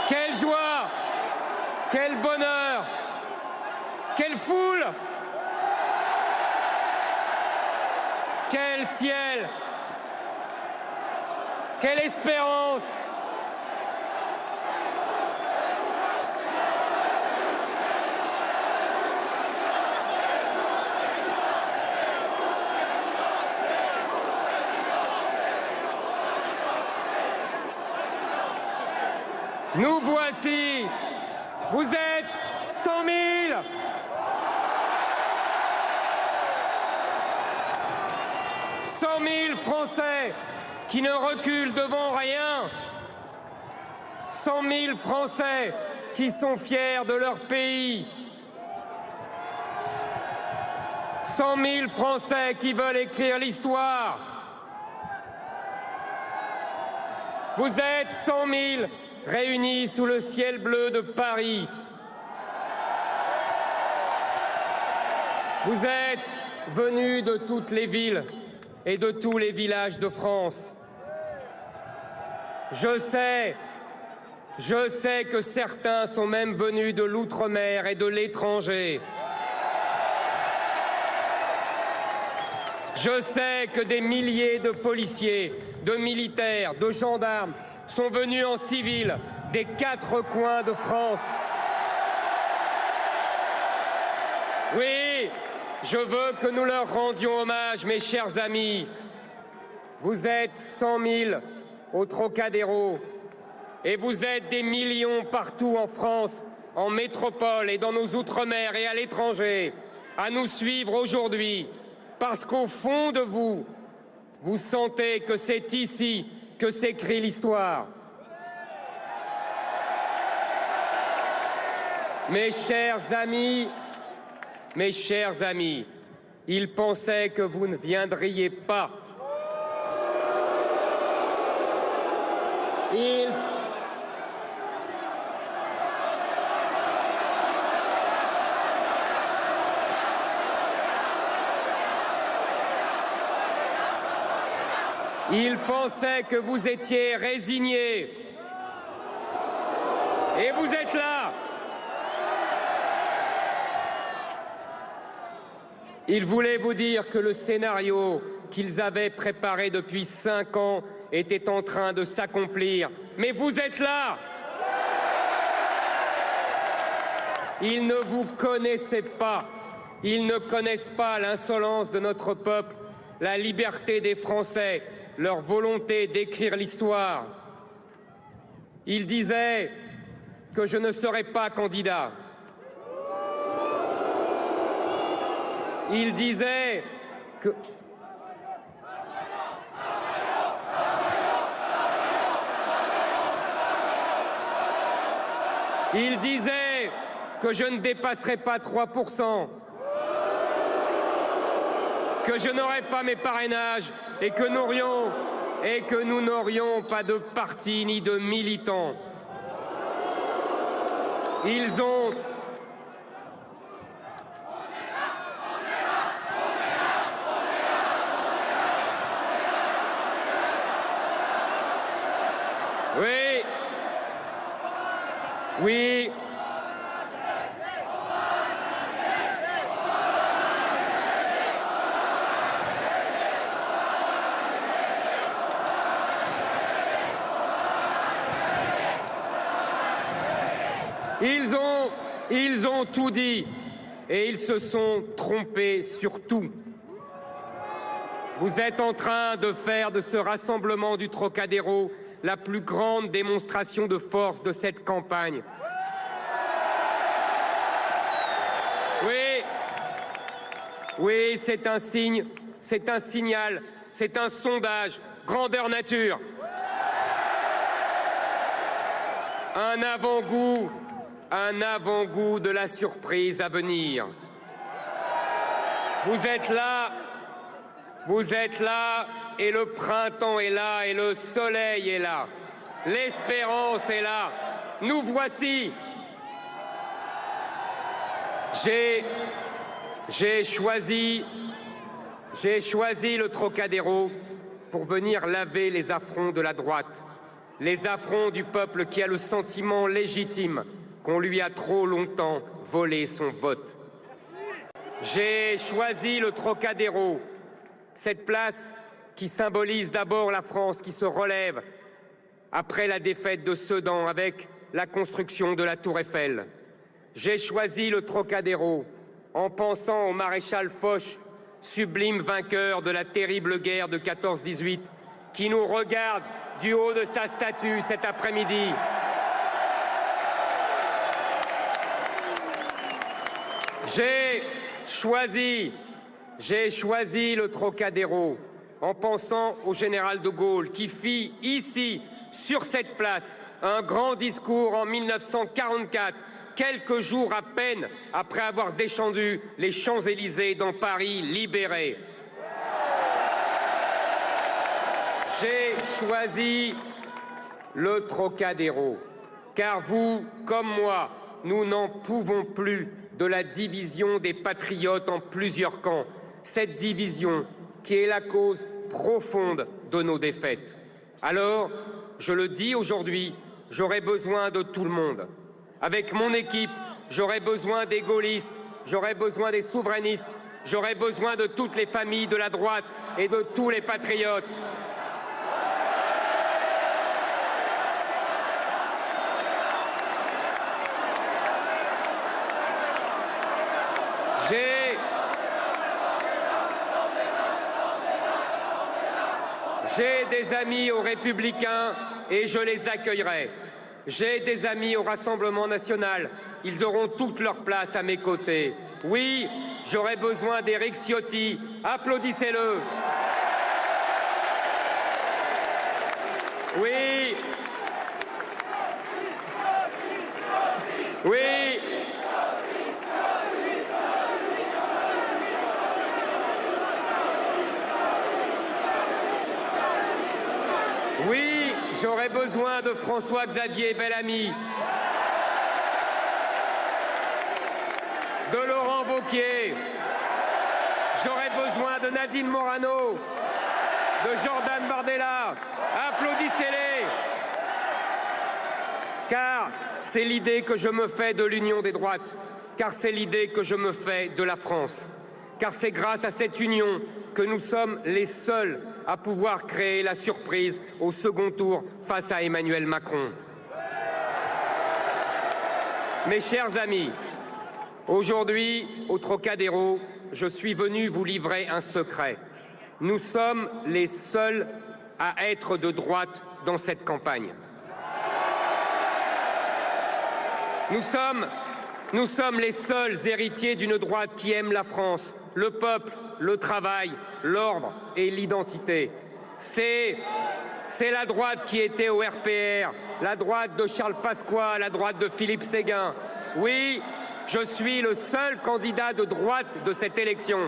Quelle joie! Quel bonheur! Quelle foule! Quel ciel! Quelle espérance! Nous voici! Vous êtes 100 000! 100 000 Français qui ne reculent devant rien. 100 000 Français qui sont fiers de leur pays. 100 000 Français qui veulent écrire l'histoire. Vous êtes 100 000 réunis sous le ciel bleu de Paris. Vous êtes venus de toutes les villes et de tous les villages de France. Je sais que certains sont même venus de l'outre-mer et de l'étranger. Je sais que des milliers de policiers, de militaires, de gendarmes sont venus en civil des 4 coins de France. Oui, je veux que nous leur rendions hommage, mes chers amis. Vous êtes 100 000 au Trocadéro et vous êtes des millions partout en France, en métropole et dans nos outre-mer et à l'étranger, à nous suivre aujourd'hui, parce qu'au fond de vous, vous sentez que c'est ici que s'écrit l'histoire. Mes chers amis, ils pensaient que vous ne viendriez pas. Ils pensaient que vous étiez résignés. Et vous êtes là. Ils voulaient vous dire que le scénario qu'ils avaient préparé depuis 5 ans était en train de s'accomplir. Mais vous êtes là. Ils ne vous connaissaient pas. Ils ne connaissent pas l'insolence de notre peuple, la liberté des Français, leur volonté d'écrire l'histoire. Ils disaient que je ne serais pas candidat. Ils disaient que... Ils disaient que je ne dépasserais pas 3%, que je n'aurais pas mes parrainages et que nous n'aurions pas de parti ni de militants. Ils ont... Oui. Ils ont tout dit et ils se sont trompés sur tout. Vous êtes en train de faire de ce rassemblement du Trocadéro la plus grande démonstration de force de cette campagne. Oui, c'est un signe, c'est un signal, c'est un sondage, grandeur nature. Un avant-goût de la surprise à venir. Vous êtes là, et le printemps est là, et le soleil est là. L'espérance est là. Nous voici. J'ai choisi le Trocadéro pour venir laver les affronts de la droite. les affronts du peuple qui a le sentiment légitime qu'on lui a trop longtemps volé son vote. J'ai choisi le Trocadéro, cette place qui symbolise d'abord la France qui se relève après la défaite de Sedan avec la construction de la Tour Eiffel. J'ai choisi le Trocadéro en pensant au maréchal Foch, sublime vainqueur de la terrible guerre de 14-18, qui nous regarde du haut de sa statue cet après-midi. J'ai choisi le Trocadéro en pensant au général de Gaulle qui fit ici, sur cette place, un grand discours en 1944, quelques jours à peine après avoir descendu les Champs-Élysées dans Paris libéré. J'ai choisi le Trocadéro, car vous, comme moi, nous n'en pouvons plus de la division des patriotes en plusieurs camps, cette division qui est la cause profonde de nos défaites. Alors, je le dis aujourd'hui, j'aurai besoin de tout le monde. Avec mon équipe, j'aurai besoin des gaullistes, j'aurai besoin des souverainistes, j'aurai besoin de toutes les familles de la droite et de tous les patriotes. J'ai des amis aux Républicains et je les accueillerai. J'ai des amis au Rassemblement national. Ils auront toute leur place à mes côtés. Oui, j'aurai besoin d'Éric Ciotti. Applaudissez-le. Oui. Oui. Oui, j'aurai besoin de François-Xavier Bellamy, de Laurent Wauquiez, j'aurai besoin de Nadine Morano, de Jordan Bardella. Applaudissez-les. Car c'est l'idée que je me fais de l'union des droites, car c'est l'idée que je me fais de la France, car c'est grâce à cette union que nous sommes les seuls à pouvoir créer la surprise au second tour face à Emmanuel Macron. Mes chers amis, aujourd'hui, au Trocadéro, je suis venu vous livrer un secret. Nous sommes les seuls à être de droite dans cette campagne. Nous sommes les seuls héritiers d'une droite qui aime la France, le peuple, le travail, l'ordre et l'identité. C'est la droite qui était au RPR, la droite de Charles Pasqua, la droite de Philippe Séguin. Oui, je suis le seul candidat de droite de cette élection.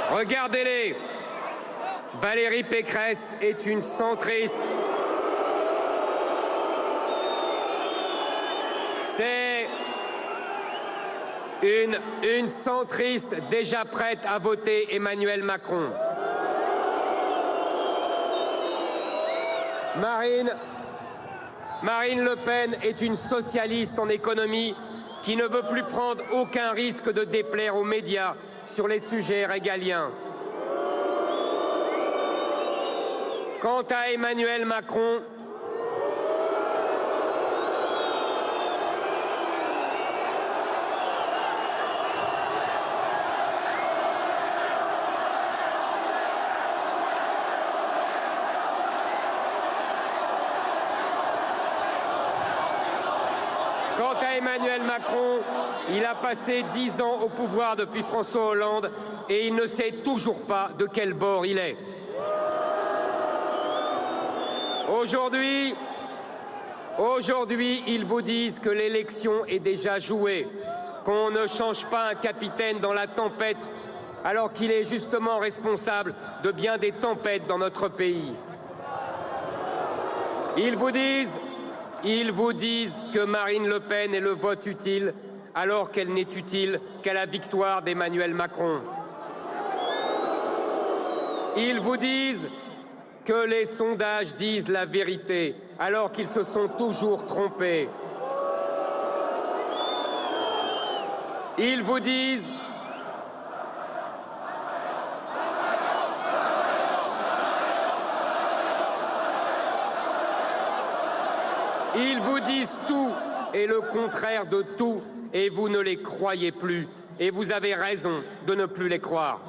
Regardez-les. Valérie Pécresse est une centriste. C'est une centriste déjà prête à voter Emmanuel Macron. Marine Le Pen est une socialiste en économie qui ne veut plus prendre aucun risque de déplaire aux médias sur les sujets régaliens. Quant à Emmanuel Macron, il a passé 10 ans au pouvoir depuis François Hollande et il ne sait toujours pas de quel bord il est. Aujourd'hui, ils vous disent que l'élection est déjà jouée, qu'on ne change pas un capitaine dans la tempête alors qu'il est justement responsable de bien des tempêtes dans notre pays. Ils vous disent que Marine Le Pen est le vote utile, alors qu'elle n'est utile qu'à la victoire d'Emmanuel Macron. Ils vous disent que les sondages disent la vérité, alors qu'ils se sont toujours trompés. Ils vous disent tout et le contraire de tout, et vous ne les croyez plus. Et vous avez raison de ne plus les croire.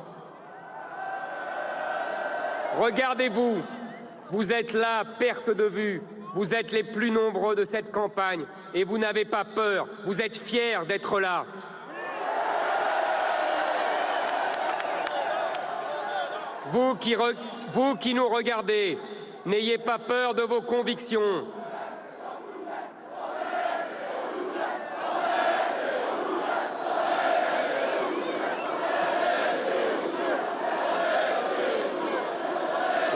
Regardez-vous, vous êtes là, perte de vue. Vous êtes les plus nombreux de cette campagne et vous n'avez pas peur. Vous êtes fiers d'être là. Vous qui nous regardez, n'ayez pas peur de vos convictions.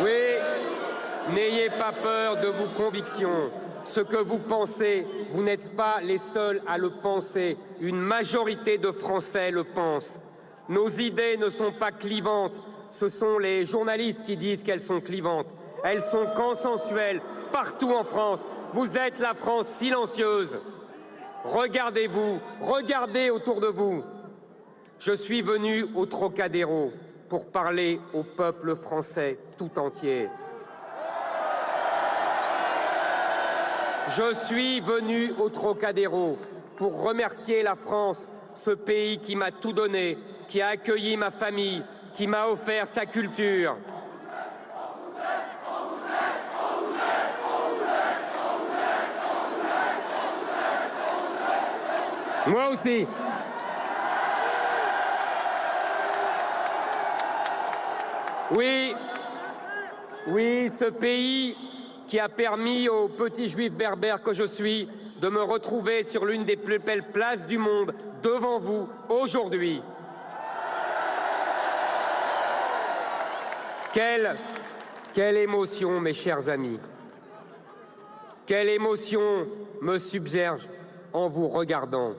Oui, n'ayez pas peur de vos convictions. Ce que vous pensez, vous n'êtes pas les seuls à le penser. Une majorité de Français le pensent. Nos idées ne sont pas clivantes. Ce sont les journalistes qui disent qu'elles sont clivantes. Elles sont consensuelles partout en France. Vous êtes la France silencieuse. Regardez-vous, regardez autour de vous. Je suis venu au Trocadéro pour parler au peuple français tout entier. Je suis venu au Trocadéro pour remercier la France, ce pays qui m'a tout donné, qui a accueilli ma famille, qui m'a offert sa culture. Moi aussi. Oui, ce pays qui a permis aux petits juifs berbères que je suis de me retrouver sur l'une des plus belles places du monde devant vous aujourd'hui. Quelle émotion, mes chers amis. Quelle émotion me submerge en vous regardant.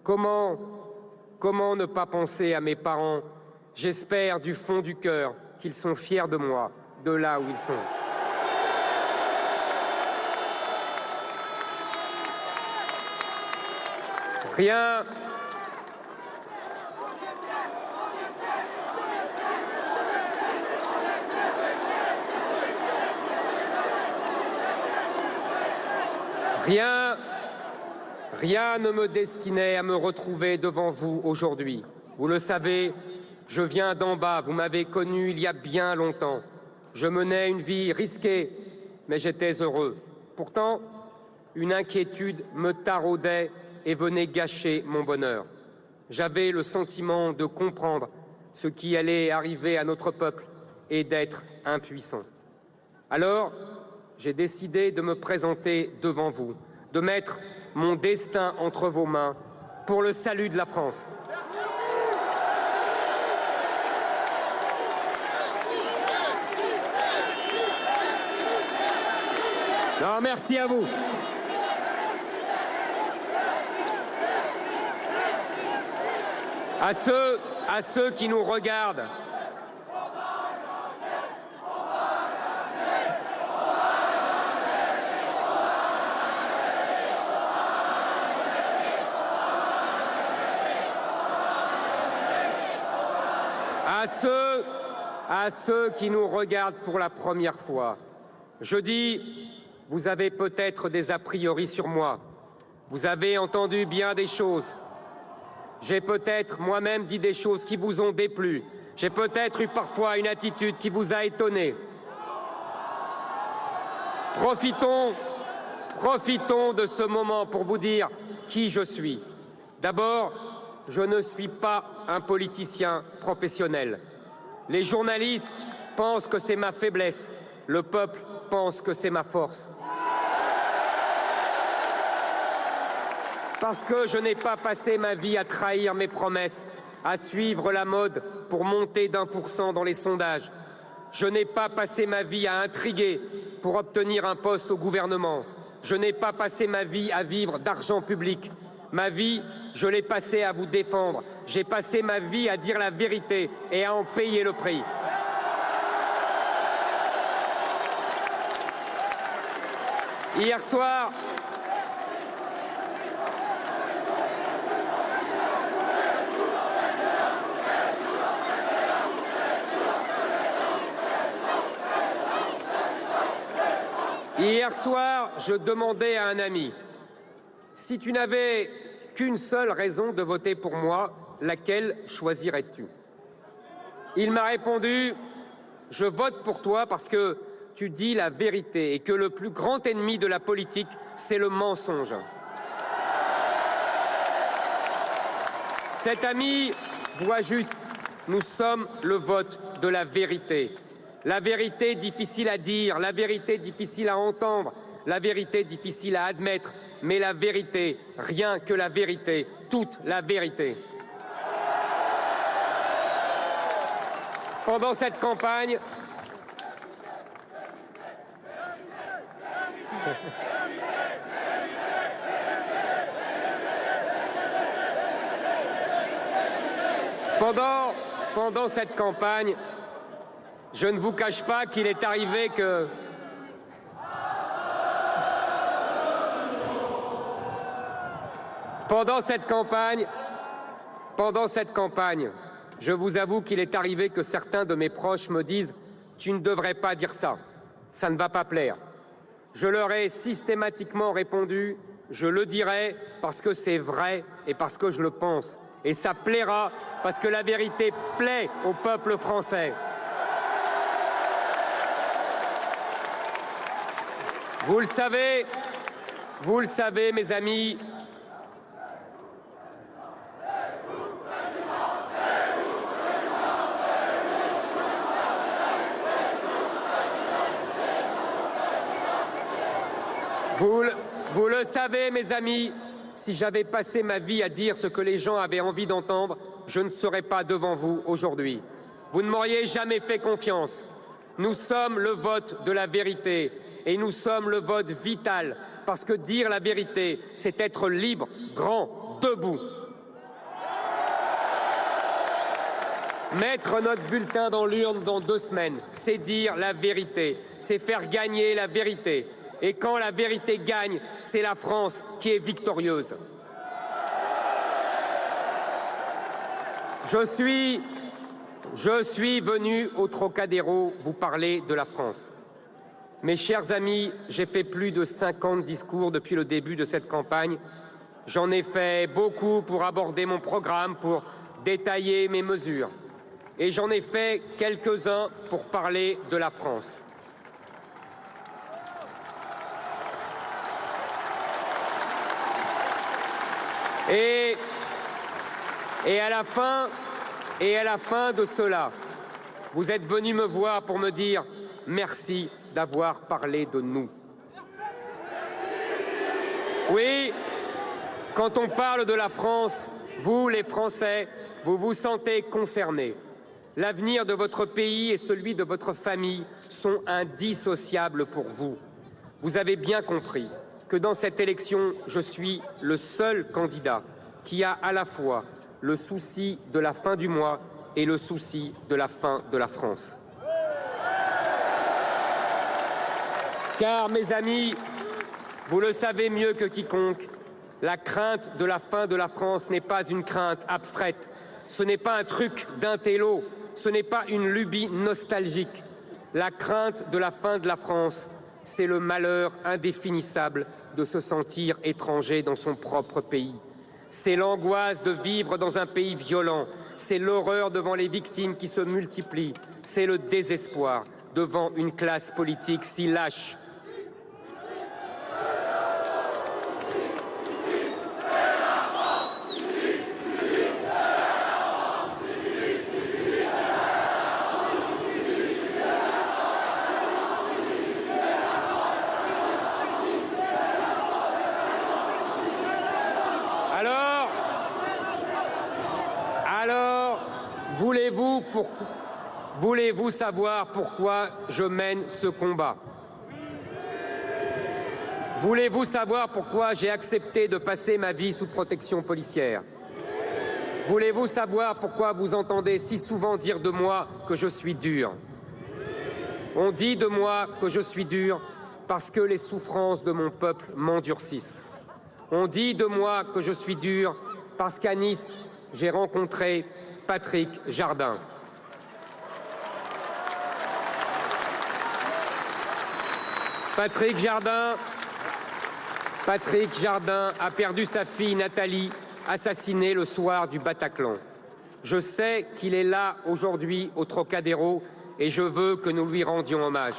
Comment ne pas penser à mes parents? J'espère du fond du cœur qu'ils sont fiers de moi, de là où ils sont. Rien ne me destinait à me retrouver devant vous aujourd'hui. Vous le savez, je viens d'en bas, vous m'avez connu il y a bien longtemps. Je menais une vie risquée, mais j'étais heureux. Pourtant, une inquiétude me taraudait et venait gâcher mon bonheur. J'avais le sentiment de comprendre ce qui allait arriver à notre peuple et d'être impuissant. Alors, j'ai décidé de me présenter devant vous, de mettre mon destin entre vos mains pour le salut de la France. Non, merci à vous. À ceux qui nous regardent, à ceux qui nous regardent pour la première fois, je dis, vous avez peut-être des a priori sur moi. Vous avez entendu bien des choses. J'ai peut-être moi-même dit des choses qui vous ont déplu. J'ai peut-être eu parfois une attitude qui vous a étonné. Profitons de ce moment pour vous dire qui je suis. D'abord, je ne suis pas un politicien professionnel. Les journalistes pensent que c'est ma faiblesse. Le peuple pense que c'est ma force. Parce que je n'ai pas passé ma vie à trahir mes promesses, à suivre la mode pour monter d'1% dans les sondages. Je n'ai pas passé ma vie à intriguer pour obtenir un poste au gouvernement. Je n'ai pas passé ma vie à vivre d'argent public. Ma vie, je l'ai passée à vous défendre. J'ai passé ma vie à dire la vérité et à en payer le prix. Hier soir, je demandais à un ami, si tu n'avais qu'une seule raison de voter pour moi, laquelle choisirais-tu? Il m'a répondu, je vote pour toi parce que tu dis la vérité et que le plus grand ennemi de la politique, c'est le mensonge. Cet ami voit juste, nous sommes le vote de la vérité. La vérité difficile à dire, la vérité difficile à entendre, la vérité difficile à admettre, mais la vérité, rien que la vérité, toute la vérité. Pendant cette campagne, Pendant cette campagne, je ne vous cache pas qu'il est arrivé que... Pendant cette campagne, je vous avoue qu'il est arrivé que certains de mes proches me disent « Tu ne devrais pas dire ça, ça ne va pas plaire ». Je leur ai systématiquement répondu « Je le dirai parce que c'est vrai et parce que je le pense. Et ça plaira parce que la vérité plaît au peuple français. » Vous le savez, mes amis, vous le savez, mes amis, si j'avais passé ma vie à dire ce que les gens avaient envie d'entendre, je ne serais pas devant vous aujourd'hui. Vous ne m'auriez jamais fait confiance. Nous sommes le vote de la vérité et nous sommes le vote vital parce que dire la vérité, c'est être libre, grand, debout. Mettre notre bulletin dans l'urne dans 2 semaines, c'est dire la vérité, c'est faire gagner la vérité. Et quand la vérité gagne, c'est la France qui est victorieuse. Je suis venu au Trocadéro vous parler de la France. Mes chers amis, j'ai fait plus de 50 discours depuis le début de cette campagne. J'en ai fait beaucoup pour aborder mon programme, pour détailler mes mesures. Et j'en ai fait quelques-uns pour parler de la France. Et à la fin de cela, vous êtes venus me voir pour me dire merci d'avoir parlé de nous. Oui, quand on parle de la France, vous, les Français, vous vous sentez concernés. L'avenir de votre pays et celui de votre famille sont indissociables pour vous. Vous avez bien compris que dans cette élection, je suis le seul candidat qui a à la fois le souci de la fin du mois et le souci de la fin de la France. Car, mes amis, vous le savez mieux que quiconque, la crainte de la fin de la France n'est pas une crainte abstraite. Ce n'est pas un truc d'intello, ce n'est pas une lubie nostalgique. La crainte de la fin de la France, c'est le malheur indéfinissable de se sentir étranger dans son propre pays. C'est l'angoisse de vivre dans un pays violent. C'est l'horreur devant les victimes qui se multiplient. C'est le désespoir devant une classe politique si lâche. Alors, voulez-vous savoir pourquoi je mène ce combat? Voulez-vous savoir pourquoi j'ai accepté de passer ma vie sous protection policière? Voulez-vous savoir pourquoi vous entendez si souvent dire de moi que je suis dur? On dit de moi que je suis dur parce que les souffrances de mon peuple m'endurcissent. On dit de moi que je suis dur parce qu'à Nice, j'ai rencontré Patrick Jardin. Patrick Jardin a perdu sa fille Nathalie, assassinée le soir du Bataclan. Je sais qu'il est là aujourd'hui au Trocadéro et je veux que nous lui rendions hommage.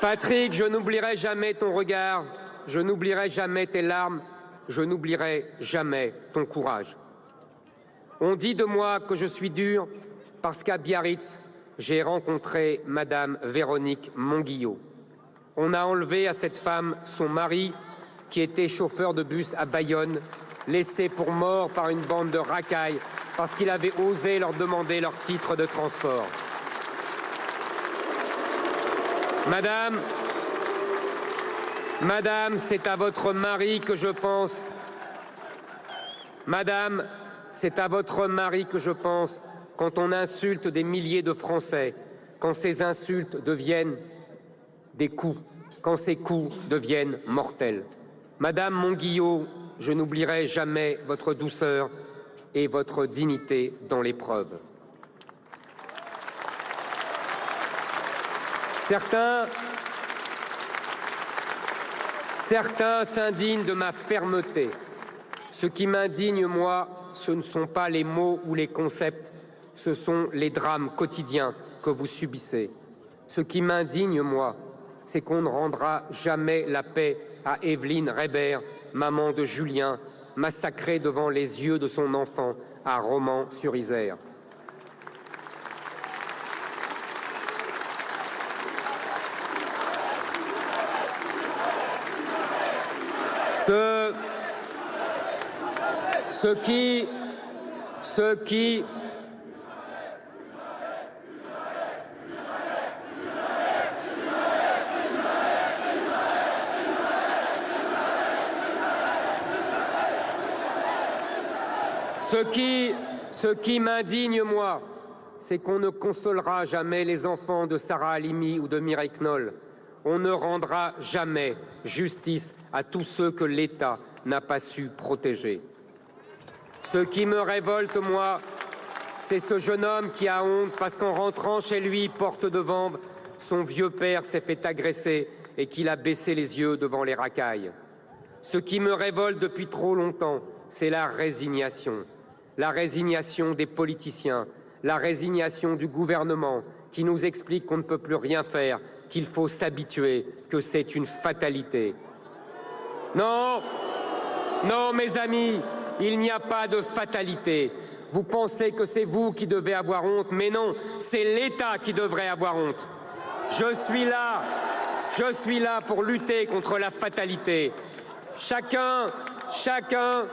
Patrick, je n'oublierai jamais ton regard, je n'oublierai jamais tes larmes, je n'oublierai jamais ton courage. On dit de moi que je suis dur parce qu'à Biarritz, j'ai rencontré Madame Véronique Monguillot. On a enlevé à cette femme son mari, qui était chauffeur de bus à Bayonne, laissé pour mort par une bande de racailles parce qu'il avait osé leur demander leur titre de transport. Madame, c'est à votre mari que je pense. Madame, c'est à votre mari que je pense quand on insulte des milliers de Français, quand ces insultes deviennent des coups, quand ces coups deviennent mortels. Madame Monguillot, je n'oublierai jamais votre douceur et votre dignité dans l'épreuve. Certains s'indignent de ma fermeté. Ce qui m'indigne, moi, ce ne sont pas les mots ou les concepts, ce sont les drames quotidiens que vous subissez. Ce qui m'indigne, moi, c'est qu'on ne rendra jamais la paix à Evelyne Reber, maman de Julien, massacrée devant les yeux de son enfant à Romans-sur-Isère. Ce qui m'indigne, moi, c'est qu'on ne consolera jamais les enfants de Sarah Halimi ou de Mireille Knoll. On ne rendra jamais justice à tous ceux que l'État n'a pas su protéger. Ce qui me révolte, moi, c'est ce jeune homme qui a honte parce qu'en rentrant chez lui, porte de Vanves, son vieux père s'est fait agresser et qu'il a baissé les yeux devant les racailles. Ce qui me révolte depuis trop longtemps, c'est la résignation. La résignation des politiciens, la résignation du gouvernement qui nous explique qu'on ne peut plus rien faire, qu'il faut s'habituer, que c'est une fatalité. Non, non, mes amis, il n'y a pas de fatalité. Vous pensez que c'est vous qui devez avoir honte, mais non, c'est l'État qui devrait avoir honte. Je suis là pour lutter contre la fatalité. Chacun. Chacun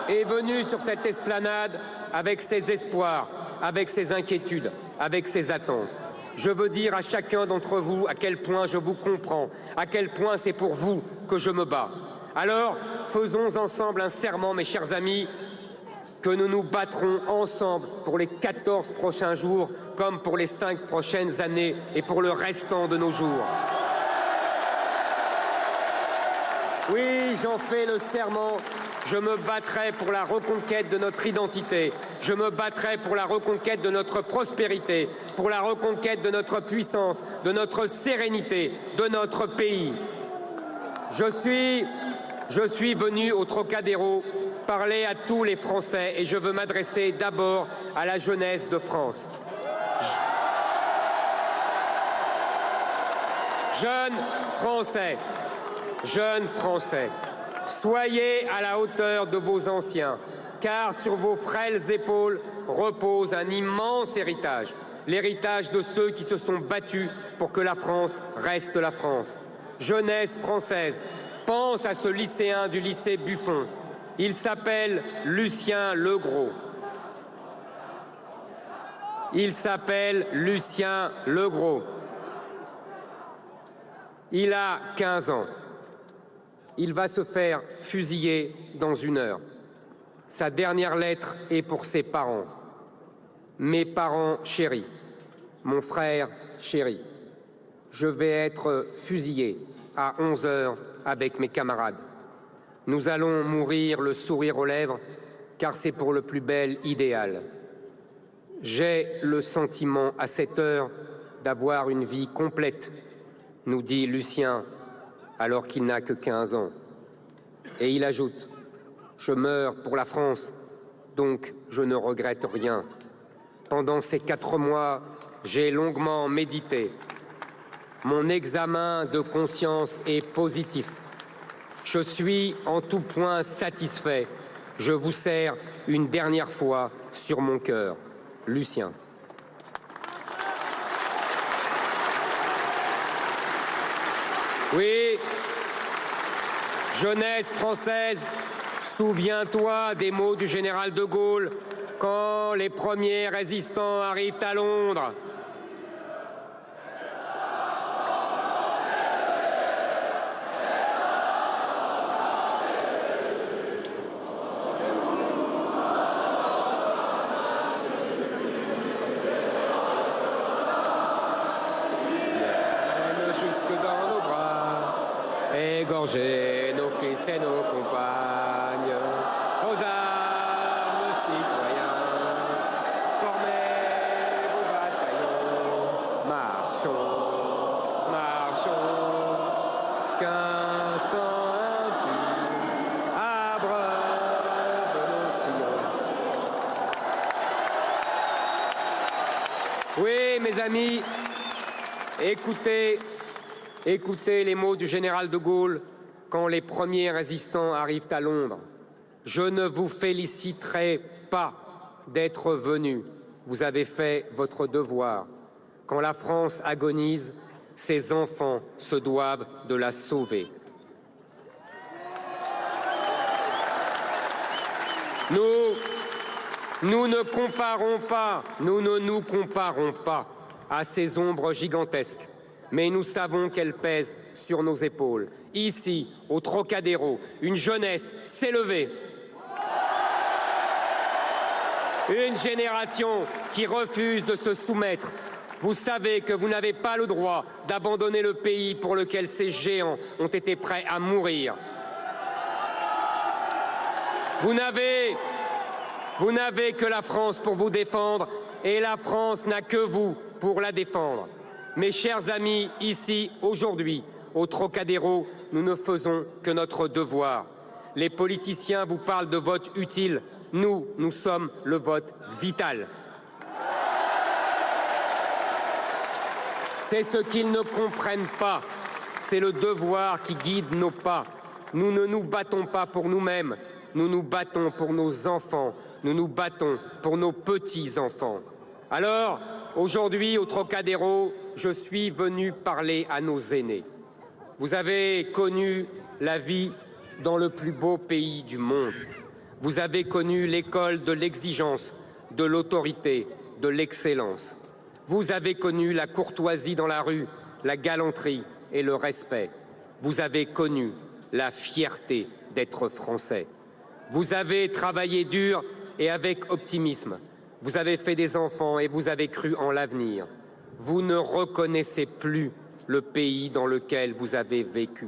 est venu sur cette esplanade avec ses espoirs, avec ses inquiétudes, avec ses attentes. Je veux dire à chacun d'entre vous à quel point je vous comprends, à quel point c'est pour vous que je me bats. Alors, faisons ensemble un serment, mes chers amis, que nous nous battrons ensemble pour les 14 prochains jours, comme pour les 5 prochaines années et pour le restant de nos jours. Oui, j'en fais le serment. Je me battrai pour la reconquête de notre identité. Je me battrai pour la reconquête de notre prospérité, pour la reconquête de notre puissance, de notre sérénité, de notre pays. Je suis venu au Trocadéro parler à tous les Français et je veux m'adresser d'abord à la jeunesse de France. Jeunes Français, soyez à la hauteur de vos anciens, car sur vos frêles épaules repose un immense héritage, l'héritage de ceux qui se sont battus pour que la France reste la France. Jeunesse française, pense à ce lycéen du lycée Buffon. Il s'appelle Lucien Legros. Il a 15 ans. Il va se faire fusiller dans 1 heure. Sa dernière lettre est pour ses parents. Mes parents chéris, mon frère chéri, je vais être fusillé à 11 heures avec mes camarades. Nous allons mourir le sourire aux lèvres, car c'est pour le plus bel idéal. J'ai le sentiment à cette heure d'avoir une vie complète, nous dit Lucien, alors qu'il n'a que 15 ans. Et il ajoute « Je meurs pour la France, donc je ne regrette rien. Pendant ces 4 mois, j'ai longuement médité. Mon examen de conscience est positif. Je suis en tout point satisfait. Je vous serre une dernière fois sur mon cœur. Lucien. » Oui, jeunesse française, souviens-toi des mots du général de Gaulle quand les premiers résistants arrivent à Londres. Jusque dans nos bras, égorger nos fils et nos compagnes, aux armes citoyens, formez vos bataillons, marchons, marchons, qu'un sang impur abreuve nos sillons. Oui, mes amis, Écoutez les mots du général de Gaulle quand les premiers résistants arrivent à Londres. Je ne vous féliciterai pas d'être venus. Vous avez fait votre devoir. Quand la France agonise, ses enfants se doivent de la sauver. Nous ne nous comparons pas à ces ombres gigantesques. Mais nous savons qu'elles pèsent sur nos épaules. Ici, au Trocadéro, une jeunesse s'est levée. Une génération qui refuse de se soumettre. Vous savez que vous n'avez pas le droit d'abandonner le pays pour lequel ces géants ont été prêts à mourir. Vous n'avez que la France pour vous défendre, et la France n'a que vous pour la défendre. Mes chers amis, ici, aujourd'hui, au Trocadéro, nous ne faisons que notre devoir. Les politiciens vous parlent de vote utile. Nous sommes le vote vital. C'est ce qu'ils ne comprennent pas. C'est le devoir qui guide nos pas. Nous ne nous battons pas pour nous-mêmes. Nous nous battons pour nos enfants. Nous nous battons pour nos petits-enfants. Alors, aujourd'hui, au Trocadéro, je suis venu parler à nos aînés. Vous avez connu la vie dans le plus beau pays du monde. Vous avez connu l'école de l'exigence, de l'autorité, de l'excellence. Vous avez connu la courtoisie dans la rue, la galanterie et le respect. Vous avez connu la fierté d'être français. Vous avez travaillé dur et avec optimisme. Vous avez fait des enfants et vous avez cru en l'avenir. Vous ne reconnaissez plus le pays dans lequel vous avez vécu,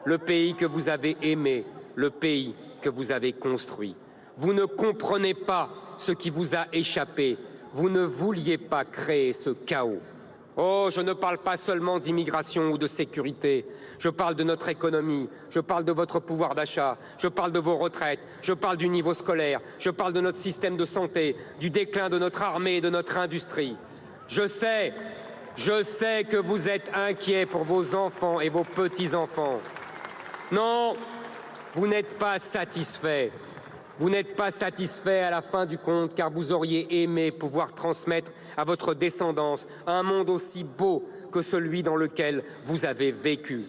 le pays que vous avez aimé, le pays que vous avez construit. Vous ne comprenez pas ce qui vous a échappé. Vous ne vouliez pas créer ce chaos. Oh, je ne parle pas seulement d'immigration ou de sécurité. Je parle de notre économie, je parle de votre pouvoir d'achat, je parle de vos retraites, je parle du niveau scolaire, je parle de notre système de santé, du déclin de notre armée et de notre industrie. Je sais Je sais que vous êtes inquiets pour vos enfants et vos petits-enfants. Non, vous n'êtes pas satisfaits. Vous n'êtes pas satisfaits à la fin du compte, car vous auriez aimé pouvoir transmettre à votre descendance un monde aussi beau que celui dans lequel vous avez vécu.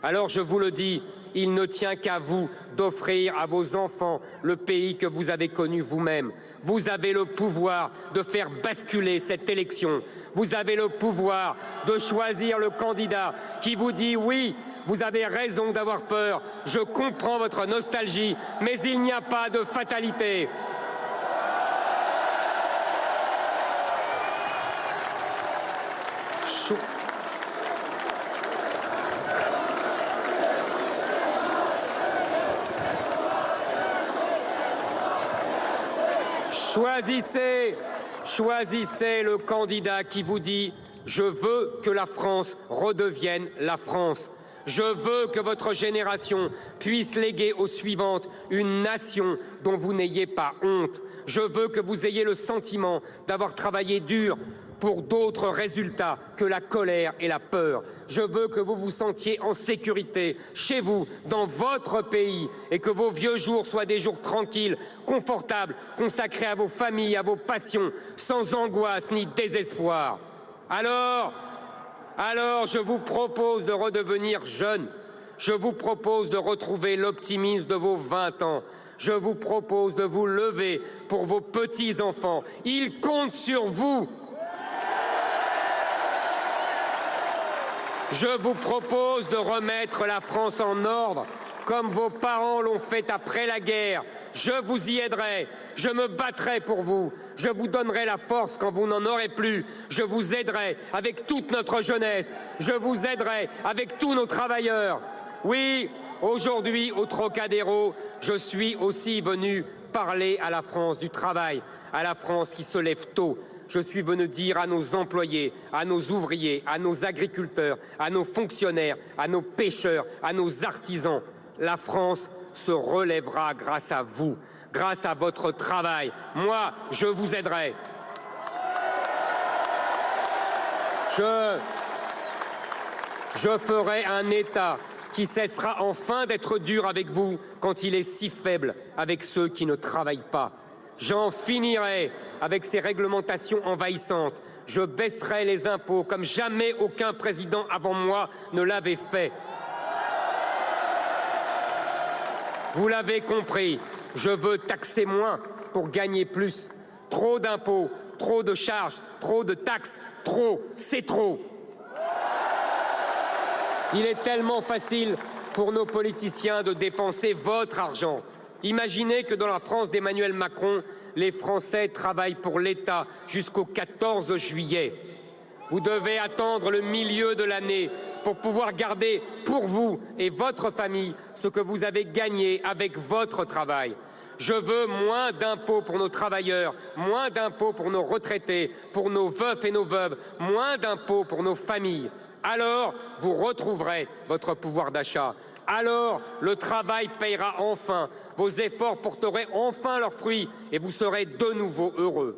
Alors je vous le dis, il ne tient qu'à vous d'offrir à vos enfants le pays que vous avez connu vous-même. Vous avez le pouvoir de faire basculer cette élection. Vous avez le pouvoir de choisir le candidat qui vous dit oui, vous avez raison d'avoir peur, je comprends votre nostalgie, mais il n'y a pas de fatalité. Choisissez le candidat qui vous dit « Je veux que la France redevienne la France ». Je veux que votre génération puisse léguer aux suivantes une nation dont vous n'ayez pas honte. Je veux que vous ayez le sentiment d'avoir travaillé dur pour d'autres résultats que la colère et la peur. Je veux que vous vous sentiez en sécurité chez vous, dans votre pays, et que vos vieux jours soient des jours tranquilles, confortables, consacrés à vos familles, à vos passions, sans angoisse ni désespoir. Alors, je vous propose de redevenir jeune. Je vous propose de retrouver l'optimisme de vos 20 ans. Je vous propose de vous lever pour vos petits-enfants. Ils comptent sur vous. Je vous propose de remettre la France en ordre, comme vos parents l'ont fait après la guerre. Je vous y aiderai. Je me battrai pour vous. Je vous donnerai la force quand vous n'en aurez plus. Je vous aiderai avec toute notre jeunesse. Je vous aiderai avec tous nos travailleurs. Oui, aujourd'hui, au Trocadéro, je suis aussi venu parler à la France du travail, à la France qui se lève tôt. Je suis venu dire à nos employés, à nos ouvriers, à nos agriculteurs, à nos fonctionnaires, à nos pêcheurs, à nos artisans, la France se relèvera grâce à vous, grâce à votre travail. Moi, je vous aiderai. Je ferai un État qui cessera enfin d'être dur avec vous quand il est si faible avec ceux qui ne travaillent pas. J'en finirai avec ces réglementations envahissantes. Je baisserai les impôts comme jamais aucun président avant moi ne l'avait fait. Vous l'avez compris, je veux taxer moins pour gagner plus. Trop d'impôts, trop de charges, trop de taxes, trop, c'est trop. Il est tellement facile pour nos politiciens de dépenser votre argent. Imaginez que dans la France d'Emmanuel Macron, les Français travaillent pour l'État jusqu'au 14 juillet. Vous devez attendre le milieu de l'année pour pouvoir garder pour vous et votre famille ce que vous avez gagné avec votre travail. Je veux moins d'impôts pour nos travailleurs, moins d'impôts pour nos retraités, pour nos veufs et nos veuves, moins d'impôts pour nos familles. Alors, vous retrouverez votre pouvoir d'achat. Alors, le travail payera enfin. Vos efforts porteront enfin leurs fruits et vous serez de nouveau heureux.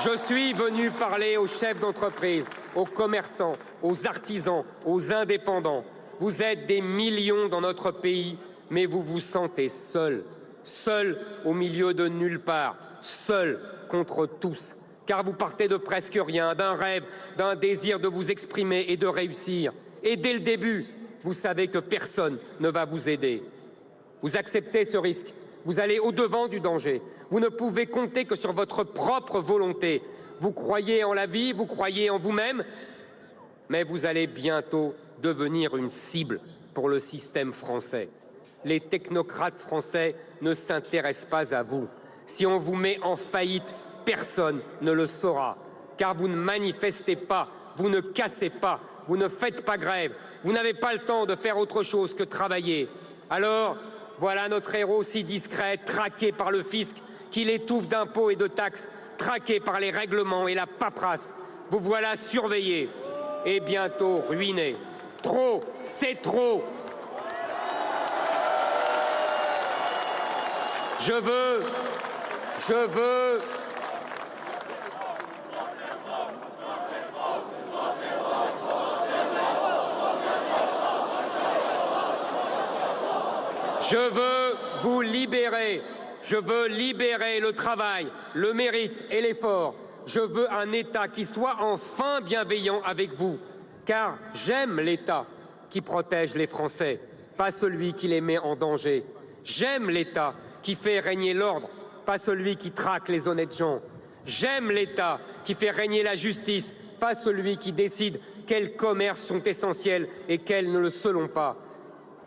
Je suis venu parler aux chefs d'entreprise, aux commerçants, aux artisans, aux indépendants. Vous êtes des millions dans notre pays, mais vous vous sentez seuls. Seuls au milieu de nulle part. Seuls contre tous. Car vous partez de presque rien, d'un rêve, d'un désir de vous exprimer et de réussir. Et dès le début, vous savez que personne ne va vous aider. Vous acceptez ce risque. Vous allez au-devant du danger. Vous ne pouvez compter que sur votre propre volonté. Vous croyez en la vie, vous croyez en vous-même, mais vous allez bientôt devenir une cible pour le système français. Les technocrates français ne s'intéressent pas à vous. Si on vous met en faillite, personne ne le saura, car vous ne manifestez pas, vous ne cassez pas, vous ne faites pas grève, vous n'avez pas le temps de faire autre chose que travailler. Alors, voilà notre héros si discret, traqué par le fisc, qui l'étouffe d'impôts et de taxes, traqué par les règlements et la paperasse. Vous voilà surveillé et bientôt ruiné. Trop, c'est trop. Je veux vous libérer. Je veux libérer le travail, le mérite et l'effort. Je veux un État qui soit enfin bienveillant avec vous. Car j'aime l'État qui protège les Français, pas celui qui les met en danger. J'aime l'État qui fait régner l'ordre, pas celui qui traque les honnêtes gens. J'aime l'État qui fait régner la justice, pas celui qui décide quels commerces sont essentiels et quels ne le seront pas.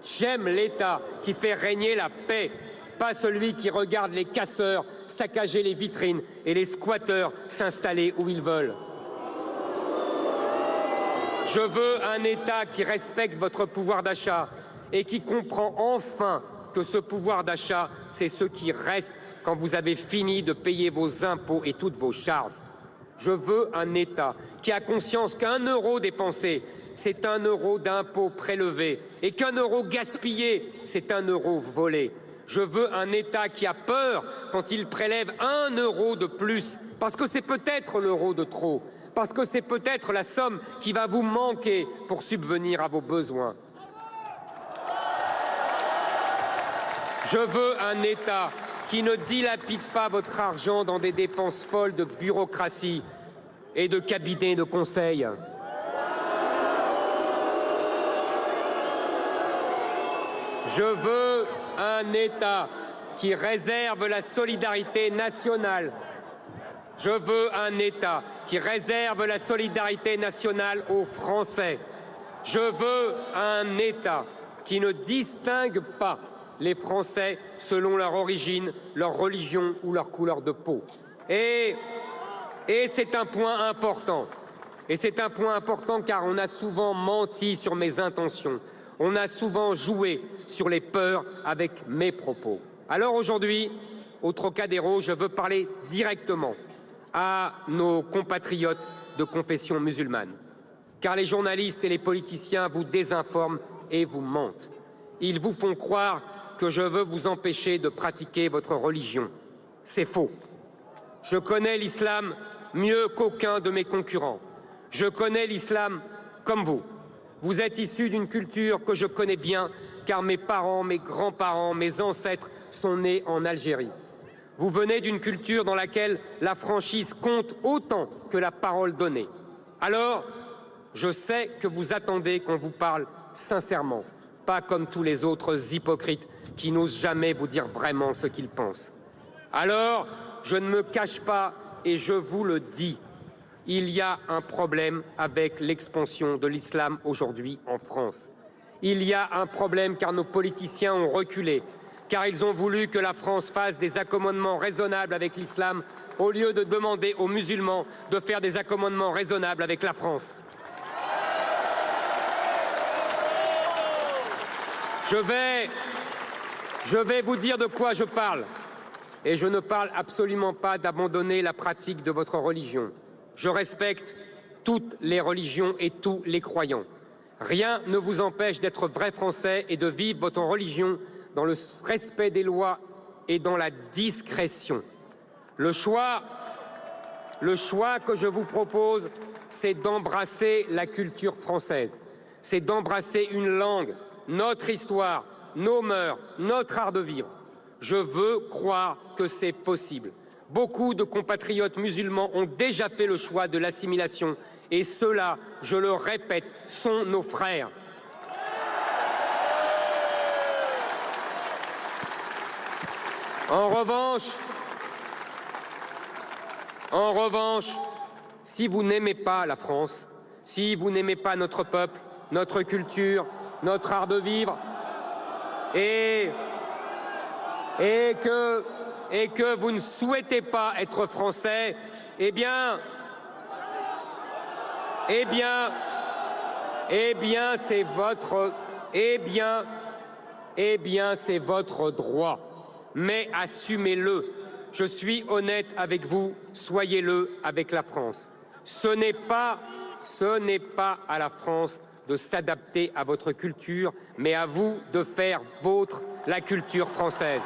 J'aime l'État qui fait régner la paix, pas celui qui regarde les casseurs saccager les vitrines et les squatteurs s'installer où ils veulent. Je veux un État qui respecte votre pouvoir d'achat et qui comprend enfin que ce pouvoir d'achat, c'est ce qui reste quand vous avez fini de payer vos impôts et toutes vos charges. Je veux un État qui a conscience qu'un euro dépensé, c'est un euro d'impôt prélevé et qu'un euro gaspillé, c'est un euro volé. Je veux un État qui a peur quand il prélève un euro de plus, parce que c'est peut-être l'euro de trop, parce que c'est peut-être la somme qui va vous manquer pour subvenir à vos besoins. Je veux un État qui ne dilapide pas votre argent dans des dépenses folles de bureaucratie et de cabinets de conseil. Je veux un État qui réserve la solidarité nationale. Je veux un État qui réserve la solidarité nationale aux Français. Je veux un État qui ne distingue pas les Français selon leur origine, leur religion ou leur couleur de peau. Et c'est un point important. Et c'est un point important car on a souvent menti sur mes intentions. On a souvent joué sur les peurs avec mes propos. Alors aujourd'hui, au Trocadéro, je veux parler directement à nos compatriotes de confession musulmane. Car les journalistes et les politiciens vous désinforment et vous mentent. Ils vous font croire que je veux vous empêcher de pratiquer votre religion. C'est faux. Je connais l'islam mieux qu'aucun de mes concurrents. Je connais l'islam comme vous. Vous êtes issus d'une culture que je connais bien, car mes parents, mes grands-parents, mes ancêtres sont nés en Algérie. Vous venez d'une culture dans laquelle la franchise compte autant que la parole donnée. Alors, je sais que vous attendez qu'on vous parle sincèrement, pas comme tous les autres hypocrites qui n'osent jamais vous dire vraiment ce qu'ils pensent. Alors, je ne me cache pas et je vous le dis. Il y a un problème avec l'expansion de l'islam aujourd'hui en France. Il y a un problème car nos politiciens ont reculé, car ils ont voulu que la France fasse des accommodements raisonnables avec l'islam au lieu de demander aux musulmans de faire des accommodements raisonnables avec la France. Je vais vous dire de quoi je parle. Et je ne parle absolument pas d'abandonner la pratique de votre religion. Je respecte toutes les religions et tous les croyants. Rien ne vous empêche d'être vrai Français et de vivre votre religion dans le respect des lois et dans la discrétion. Le choix que je vous propose, c'est d'embrasser la culture française. C'est d'embrasser une langue, notre histoire, nos mœurs, notre art de vivre. Je veux croire que c'est possible. Beaucoup de compatriotes musulmans ont déjà fait le choix de l'assimilation et ceux-là, je le répète, sont nos frères. En revanche, si vous n'aimez pas la France, si vous n'aimez pas notre peuple, notre culture, notre art de vivre, et que vous ne souhaitez pas être français, eh bien, c'est votre droit. Mais assumez-le. Je suis honnête avec vous, soyez-le avec la France. Ce n'est pas à la France de s'adapter à votre culture, mais à vous de faire vôtre la culture française.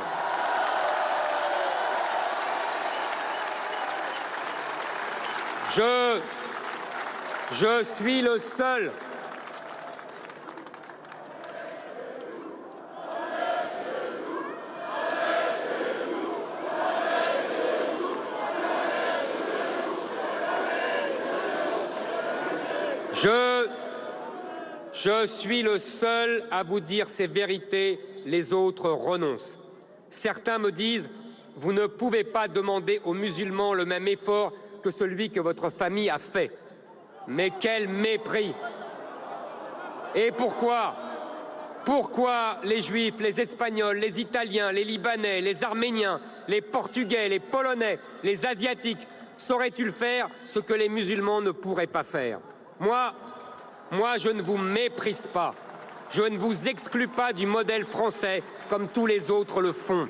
Je suis le seul. Je suis le seul à vous dire ces vérités, les autres renoncent. Certains me disent « Vous ne pouvez pas demander aux musulmans le même effort que celui que votre famille a fait. » Mais quel mépris! Et pourquoi les Juifs, les Espagnols, les Italiens, les Libanais, les Arméniens, les Portugais, les Polonais, les Asiatiques sauraient-ils faire ce que les musulmans ne pourraient pas faire? Moi, je ne vous méprise pas. Je ne vous exclus pas du modèle français comme tous les autres le font.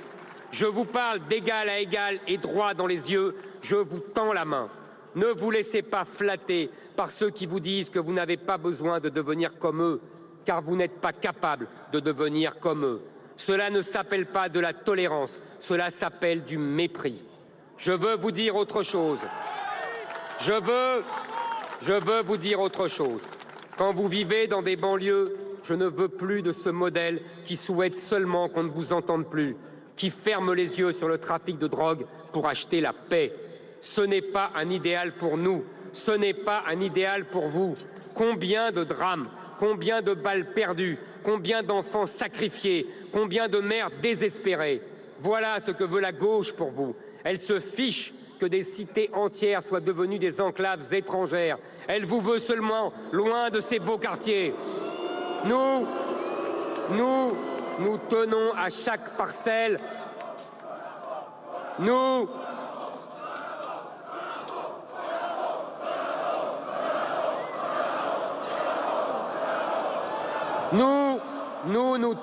Je vous parle d'égal à égal et droit dans les yeux. Je vous tends la main. Ne vous laissez pas flatter par ceux qui vous disent que vous n'avez pas besoin de devenir comme eux, car vous n'êtes pas capable de devenir comme eux. Cela ne s'appelle pas de la tolérance, cela s'appelle du mépris. Je veux vous dire autre chose. Je veux vous dire autre chose. Quand vous vivez dans des banlieues, je ne veux plus de ce modèle qui souhaite seulement qu'on ne vous entende plus, qui ferme les yeux sur le trafic de drogue pour acheter la paix. Ce n'est pas un idéal pour nous, ce n'est pas un idéal pour vous. Combien de drames, combien de balles perdues, combien d'enfants sacrifiés, combien de mères désespérées. Voilà ce que veut la gauche pour vous. Elle se fiche que des cités entières soient devenues des enclaves étrangères. Elle vous veut seulement loin de ces beaux quartiers. Nous tenons à chaque parcelle. Nous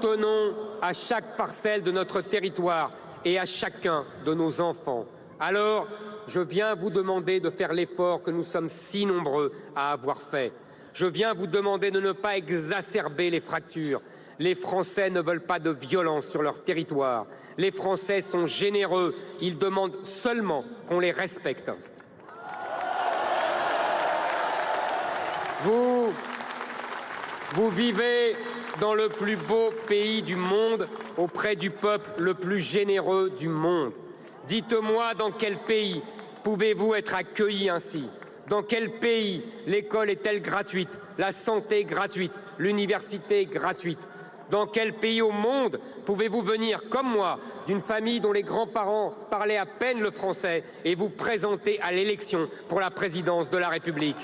tenons à chaque parcelle de notre territoire et à chacun de nos enfants. Alors, je viens vous demander de faire l'effort que nous sommes si nombreux à avoir fait. Je viens vous demander de ne pas exacerber les fractures. Les Français ne veulent pas de violence sur leur territoire. Les Français sont généreux. Ils demandent seulement qu'on les respecte. Vous vivez dans le plus beau pays du monde, auprès du peuple le plus généreux du monde. Dites-moi dans quel pays pouvez-vous être accueillis ainsi? Dans quel pays l'école est-elle gratuite, la santé gratuite, l'université gratuite? Dans quel pays au monde pouvez-vous venir, comme moi, d'une famille dont les grands-parents parlaient à peine le français et vous présenter à l'élection pour la présidence de la République?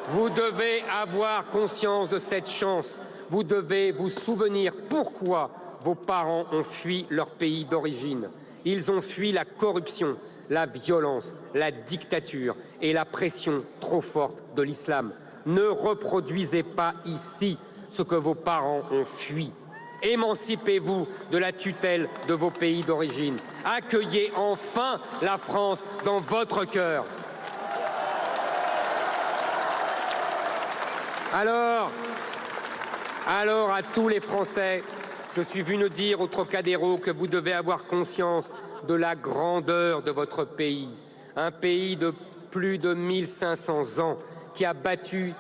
Vous devez avoir conscience de cette chance. Vous devez vous souvenir pourquoi vos parents ont fui leur pays d'origine. Ils ont fui la corruption, la violence, la dictature et la pression trop forte de l'islam. Ne reproduisez pas ici ce que vos parents ont fui. Émancipez-vous de la tutelle de vos pays d'origine. Accueillez enfin la France dans votre cœur. Alors à tous les Français, je suis venu dire au Trocadéro que vous devez avoir conscience de la grandeur de votre pays. Un pays de plus de 1500 ans qui a bâti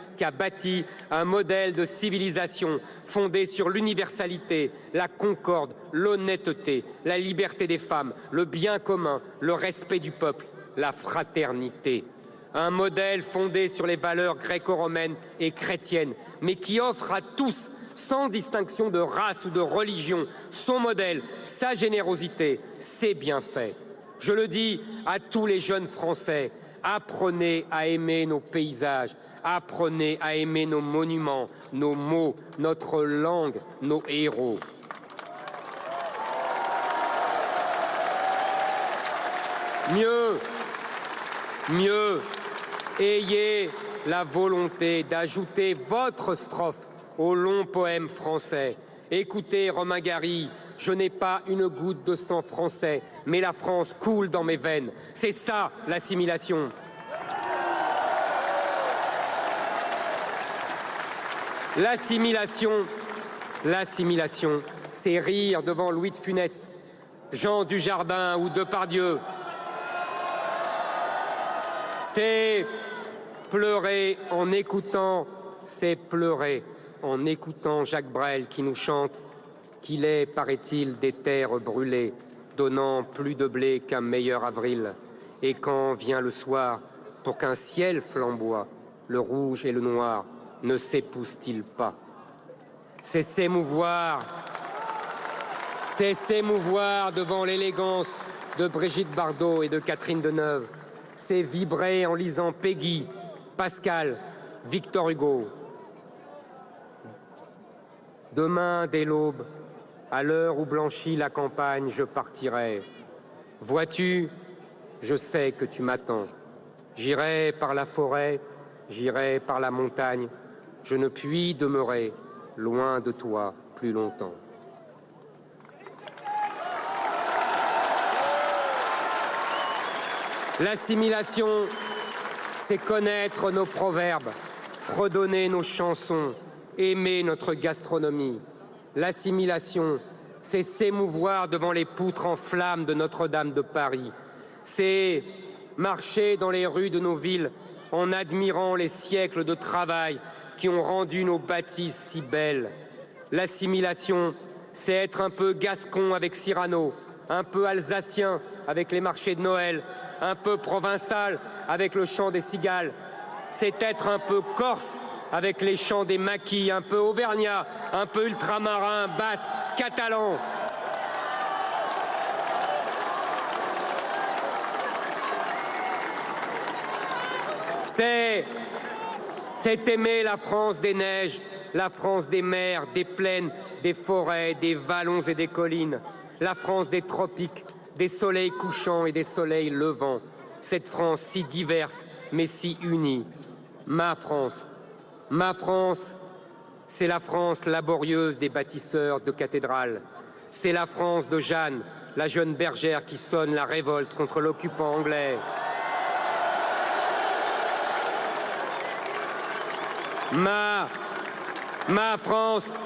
un modèle de civilisation fondé sur l'universalité, la concorde, l'honnêteté, la liberté des femmes, le bien commun, le respect du peuple, la fraternité. Un modèle fondé sur les valeurs gréco-romaines et chrétiennes, mais qui offre à tous, sans distinction de race ou de religion, son modèle, sa générosité, ses bienfaits. Je le dis à tous les jeunes Français, apprenez à aimer nos paysages, apprenez à aimer nos monuments, nos mots, notre langue, nos héros. Mieux, ayez la volonté d'ajouter votre strophe au long poème français. Écoutez Romain Gary, je n'ai pas une goutte de sang français, mais la France coule dans mes veines. C'est ça l'assimilation. L'assimilation, c'est rire devant Louis de Funès, Jean Dujardin ou Depardieu. Pleurer en écoutant, c'est pleurer en écoutant Jacques Brel qui nous chante qu'il est, paraît-il, des terres brûlées, donnant plus de blé qu'un meilleur avril. Et quand vient le soir, pour qu'un ciel flamboie, le rouge et le noir ne s'épousent-ils pas? C'est s'émouvoir devant l'élégance de Brigitte Bardot et de Catherine Deneuve. C'est vibrer en lisant Peggy, Pascal, Victor Hugo. Demain, dès l'aube, à l'heure où blanchit la campagne, je partirai. Vois-tu, je sais que tu m'attends. J'irai par la forêt, j'irai par la montagne. Je ne puis demeurer loin de toi plus longtemps. L'assimilation, c'est connaître nos proverbes, fredonner nos chansons, aimer notre gastronomie. L'assimilation, c'est s'émouvoir devant les poutres en flammes de Notre-Dame de Paris. C'est marcher dans les rues de nos villes en admirant les siècles de travail qui ont rendu nos bâtisses si belles. L'assimilation, c'est être un peu gascon avec Cyrano, un peu alsacien avec les marchés de Noël, un peu provençal avec le chant des cigales. C'est être un peu corse avec les chants des maquis, un peu auvergnat, un peu ultramarin, basque, catalan. C'est aimer la France des neiges, la France des mers, des plaines, des forêts, des vallons et des collines, la France des tropiques, des soleils couchants et des soleils levants. Cette France si diverse mais si unie. Ma France, c'est la France laborieuse des bâtisseurs de cathédrales. C'est la France de Jeanne, la jeune bergère qui sonne la révolte contre l'occupant anglais. Ma France,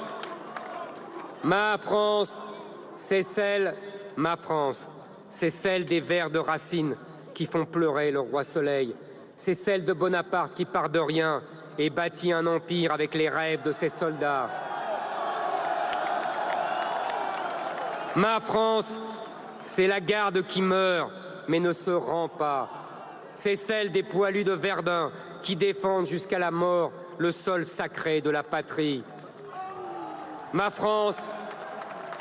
c'est celle des vers de Racine qui font pleurer le roi Soleil. C'est celle de Bonaparte qui part de rien et bâtit un empire avec les rêves de ses soldats. Ma France, c'est la garde qui meurt mais ne se rend pas. C'est celle des poilus de Verdun qui défendent jusqu'à la mort le sol sacré de la patrie. Ma France,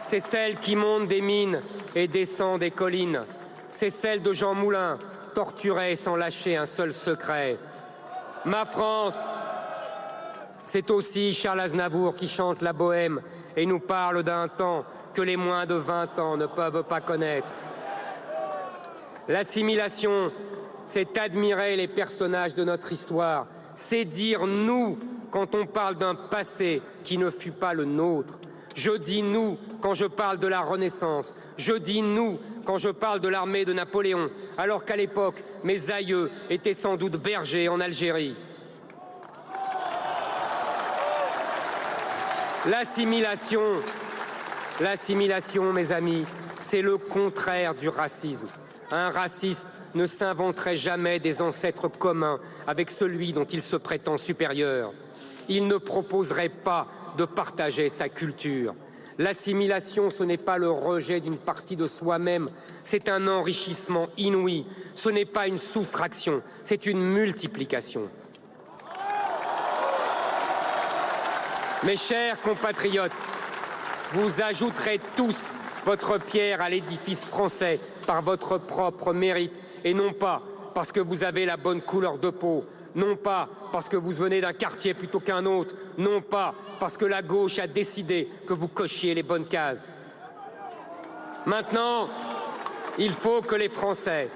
c'est celle qui monte des mines et descend des collines. C'est celle de Jean Moulin, torturé sans lâcher un seul secret. Ma France, c'est aussi Charles Aznavour qui chante la bohème et nous parle d'un temps que les moins de 20 ans ne peuvent pas connaître. L'assimilation, c'est admirer les personnages de notre histoire. C'est dire nous quand on parle d'un passé qui ne fut pas le nôtre. Je dis nous quand je parle de la Renaissance. Je dis nous quand je parle de l'armée de Napoléon, alors qu'à l'époque, mes aïeux étaient sans doute bergers en Algérie. L'assimilation, mes amis, c'est le contraire du racisme. Un raciste ne s'inventerait jamais des ancêtres communs avec celui dont il se prétend supérieur. Il ne proposerait pas de partager sa culture. L'assimilation, ce n'est pas le rejet d'une partie de soi-même, c'est un enrichissement inouï. Ce n'est pas une soustraction, c'est une multiplication. Mes chers compatriotes, vous ajouterez tous votre pierre à l'édifice français par votre propre mérite et non pas parce que vous avez la bonne couleur de peau, non pas parce que vous venez d'un quartier plutôt qu'un autre, non pas parce que la gauche a décidé que vous cochiez les bonnes cases. Maintenant, il faut que les Français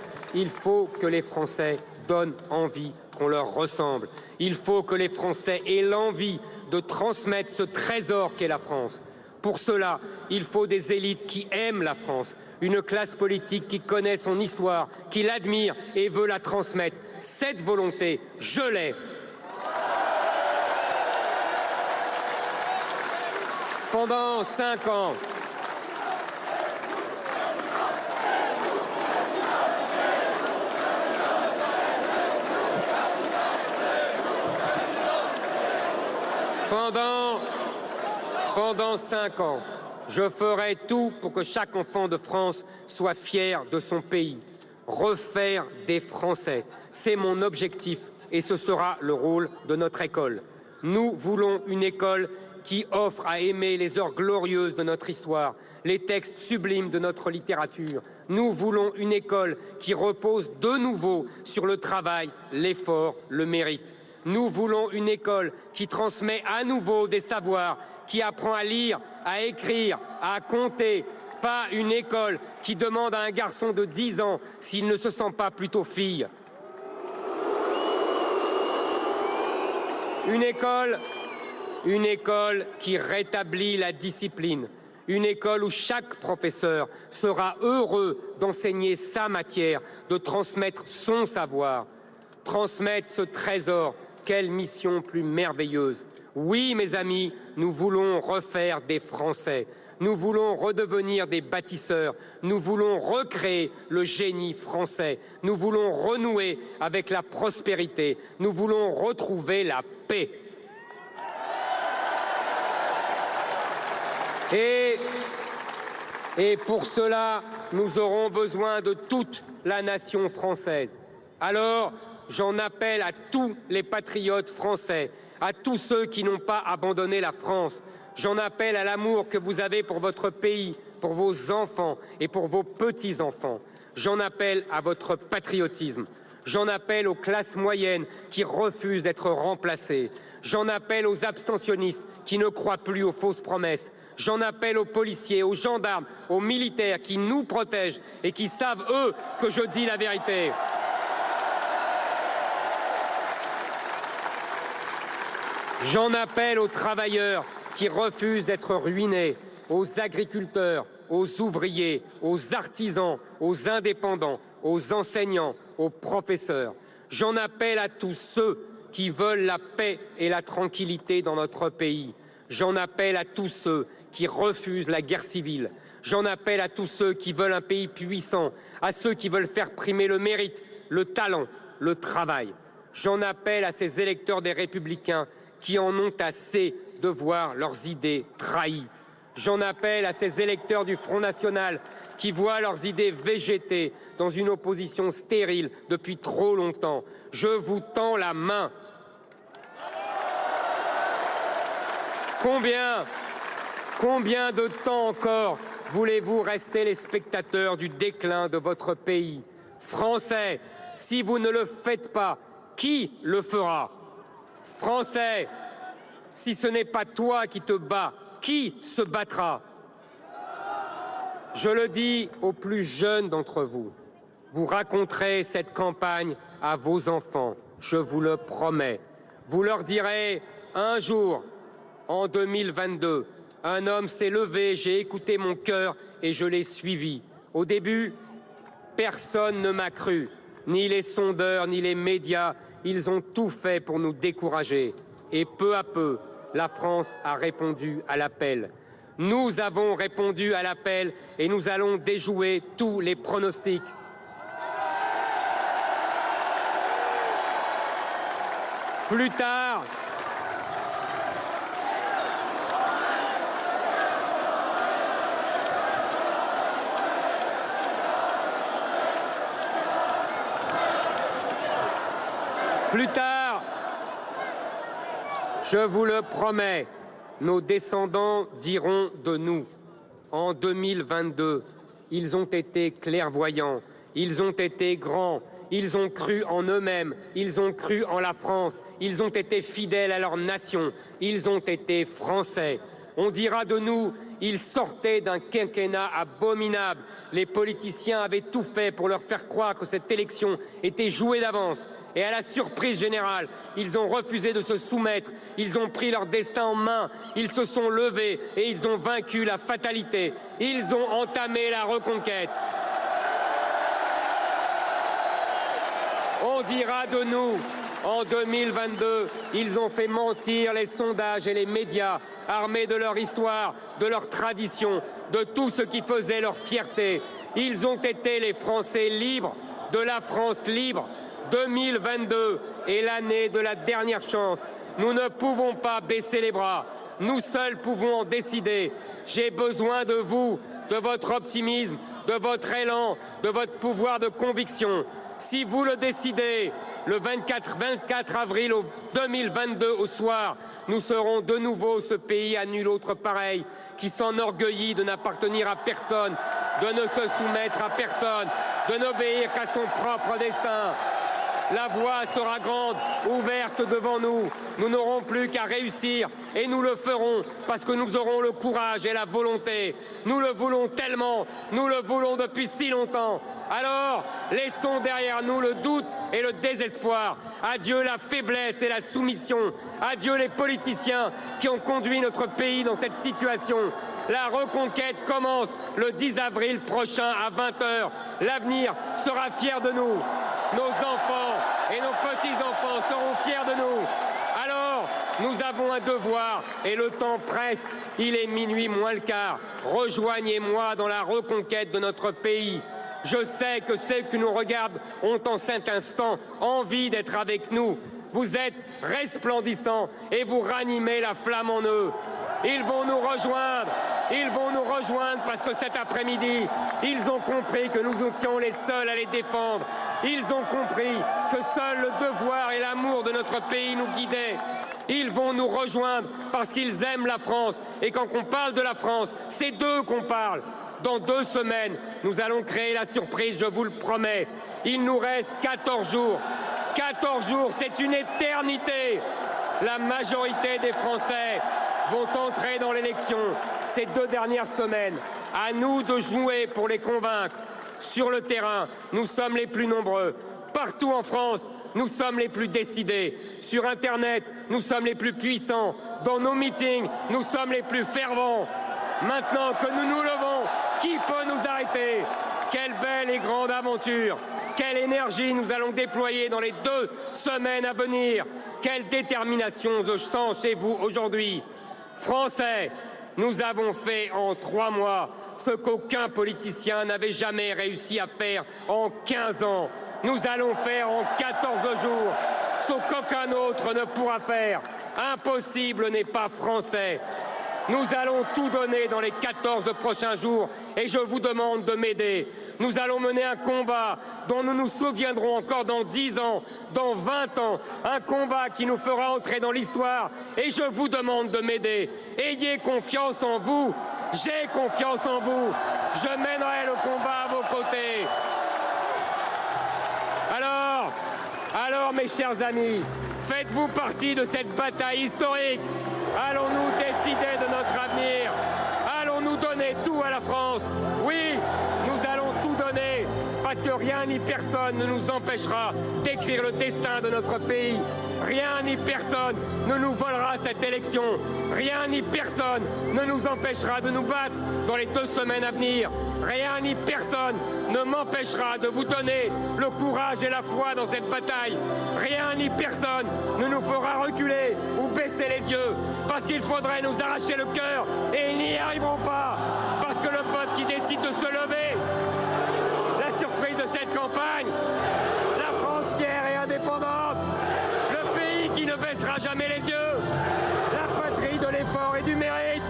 donnent envie qu'on leur ressemble. Il faut que les Français aient l'envie de transmettre ce trésor qu'est la France. Pour cela, il faut des élites qui aiment la France, une classe politique qui connaît son histoire, qui l'admire et veut la transmettre. Cette volonté, je l'ai. Pendant 5 ans, Pendant 5 ans, je ferai tout pour que chaque enfant de France soit fier de son pays. Refaire des Français, c'est mon objectif et ce sera le rôle de notre école. Nous voulons une école qui offre à aimer les heures glorieuses de notre histoire, les textes sublimes de notre littérature. Nous voulons une école qui repose de nouveau sur le travail, l'effort, le mérite. Nous voulons une école qui transmet à nouveau des savoirs, qui apprend à lire, à écrire, à compter. Pas une école qui demande à un garçon de 10 ans s'il ne se sent pas plutôt fille. Une école qui rétablit la discipline. Une école où chaque professeur sera heureux d'enseigner sa matière, de transmettre son savoir. Transmettre ce trésor, quelle mission plus merveilleuse. Oui, mes amis, nous voulons refaire des Français. Nous voulons redevenir des bâtisseurs. Nous voulons recréer le génie français. Nous voulons renouer avec la prospérité. Nous voulons retrouver la paix. Et pour cela, nous aurons besoin de toute la nation française. Alors, j'en appelle à tous les patriotes français, à tous ceux qui n'ont pas abandonné la France. J'en appelle à l'amour que vous avez pour votre pays, pour vos enfants et pour vos petits-enfants. J'en appelle à votre patriotisme. J'en appelle aux classes moyennes qui refusent d'être remplacées. J'en appelle aux abstentionnistes qui ne croient plus aux fausses promesses. J'en appelle aux policiers, aux gendarmes, aux militaires qui nous protègent et qui savent, eux, que je dis la vérité. J'en appelle aux travailleurs qui refusent d'être ruinés, aux agriculteurs, aux ouvriers, aux artisans, aux indépendants, aux enseignants, aux professeurs. J'en appelle à tous ceux qui veulent la paix et la tranquillité dans notre pays. J'en appelle à tous ceux qui refusent la guerre civile. J'en appelle à tous ceux qui veulent un pays puissant, à ceux qui veulent faire primer le mérite, le talent, le travail. J'en appelle à ces électeurs des Républicains qui en ont assez de voir leurs idées trahies. J'en appelle à ces électeurs du Front National qui voient leurs idées végéter dans une opposition stérile depuis trop longtemps. Je vous tends la main. Combien de temps encore voulez-vous rester les spectateurs du déclin de votre pays? Français, si vous ne le faites pas, qui le fera? Français, si ce n'est pas toi qui te bats, qui se battra? Je le dis aux plus jeunes d'entre vous, vous raconterez cette campagne à vos enfants, je vous le promets. Vous leur direz un jour, en 2022, un homme s'est levé, j'ai écouté mon cœur et je l'ai suivi. Au début, personne ne m'a cru, ni les sondeurs, ni les médias. Ils ont tout fait pour nous décourager. Et peu à peu, la France a répondu à l'appel. Nous avons répondu à l'appel et nous allons déjouer tous les pronostics. Plus tard, je vous le promets, nos descendants diront de nous. En 2022, ils ont été clairvoyants, ils ont été grands, ils ont cru en eux-mêmes, ils ont cru en la France, ils ont été fidèles à leur nation, ils ont été français. On dira de nous, ils sortaient d'un quinquennat abominable. Les politiciens avaient tout fait pour leur faire croire que cette élection était jouée d'avance. Et à la surprise générale, ils ont refusé de se soumettre, ils ont pris leur destin en main, ils se sont levés et ils ont vaincu la fatalité. Ils ont entamé la reconquête. On dira de nous, en 2022, ils ont fait mentir les sondages et les médias, armés de leur histoire, de leur tradition, de tout ce qui faisait leur fierté. Ils ont été les Français libres, de la France libre. 2022 est l'année de la dernière chance. Nous ne pouvons pas baisser les bras. Nous seuls pouvons en décider. J'ai besoin de vous, de votre optimisme, de votre élan, de votre pouvoir de conviction. Si vous le décidez, le 24 avril 2022 au soir, nous serons de nouveau ce pays à nul autre pareil, qui s'enorgueillit de n'appartenir à personne, de ne se soumettre à personne, de n'obéir qu'à son propre destin. La voie sera grande, ouverte devant nous. Nous n'aurons plus qu'à réussir et nous le ferons parce que nous aurons le courage et la volonté. Nous le voulons tellement, nous le voulons depuis si longtemps. Alors, laissons derrière nous le doute et le désespoir. Adieu la faiblesse et la soumission. Adieu les politiciens qui ont conduit notre pays dans cette situation. La reconquête commence le 10 avril prochain à 20 h. L'avenir sera fier de nous. Nos enfants et nos petits-enfants seront fiers de nous. Alors, nous avons un devoir et le temps presse. Il est minuit moins le quart. Rejoignez-moi dans la reconquête de notre pays. Je sais que ceux qui nous regardent ont en cet instant envie d'être avec nous. Vous êtes resplendissants et vous ranimez la flamme en eux. Ils vont nous rejoindre. Ils vont nous rejoindre parce que cet après-midi, ils ont compris que nous étions les seuls à les défendre. Ils ont compris que seul le devoir et l'amour de notre pays nous guidaient. Ils vont nous rejoindre parce qu'ils aiment la France. Et quand on parle de la France, c'est d'eux qu'on parle. Dans 2 semaines, nous allons créer la surprise, je vous le promets. Il nous reste 14 jours. 14 jours, c'est une éternité. La majorité des Français vont entrer dans l'élection ces 2 dernières semaines. À nous de jouer pour les convaincre. Sur le terrain, nous sommes les plus nombreux. Partout en France, nous sommes les plus décidés. Sur Internet, nous sommes les plus puissants. Dans nos meetings, nous sommes les plus fervents. Maintenant que nous nous levons, qui peut nous arrêter? Quelle belle et grande aventure! Quelle énergie nous allons déployer dans les 2 semaines à venir! Quelle détermination je sens chez vous aujourd'hui! Français, nous avons fait en 3 mois ce qu'aucun politicien n'avait jamais réussi à faire en 15 ans. Nous allons faire en 14 jours ce qu'aucun autre ne pourra faire. Impossible n'est pas français. Nous allons tout donner dans les 14 prochains jours et je vous demande de m'aider. Nous allons mener un combat dont nous nous souviendrons encore dans 10 ans, dans 20 ans. Un combat qui nous fera entrer dans l'histoire et je vous demande de m'aider. Ayez confiance en vous. J'ai confiance en vous. Je mènerai le combat à vos côtés. Alors, mes chers amis, faites-vous partie de cette bataille historique. Allons-nous décider de notre avenir? Allons-nous donner tout à la France? Oui, nous allons tout donner, parce que rien ni personne ne nous empêchera d'écrire le destin de notre pays. Rien ni personne ne nous volera cette élection. Rien ni personne ne nous empêchera de nous battre dans les 2 semaines à venir. Rien ni personne ne m'empêchera de vous donner le courage et la foi dans cette bataille. Rien ni personne ne nous fera reculer ou baisser les yeux, parce qu'il faudrait nous arracher le cœur et ils n'y arriveront pas, parce que le peuple qui décide de se lever, la surprise de cette campagne, la France fière et indépendante, le pays qui ne baissera jamais les yeux, la patrie de l'effort et du mérite,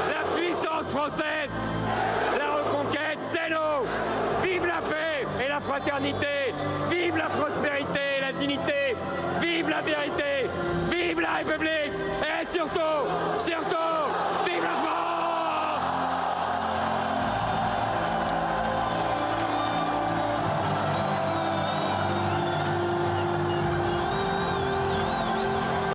la puissance française, la reconquête, c'est nous. Vive la paix et la fraternité, vive la prospérité et la dignité, vive la vérité, vive la République et surtout,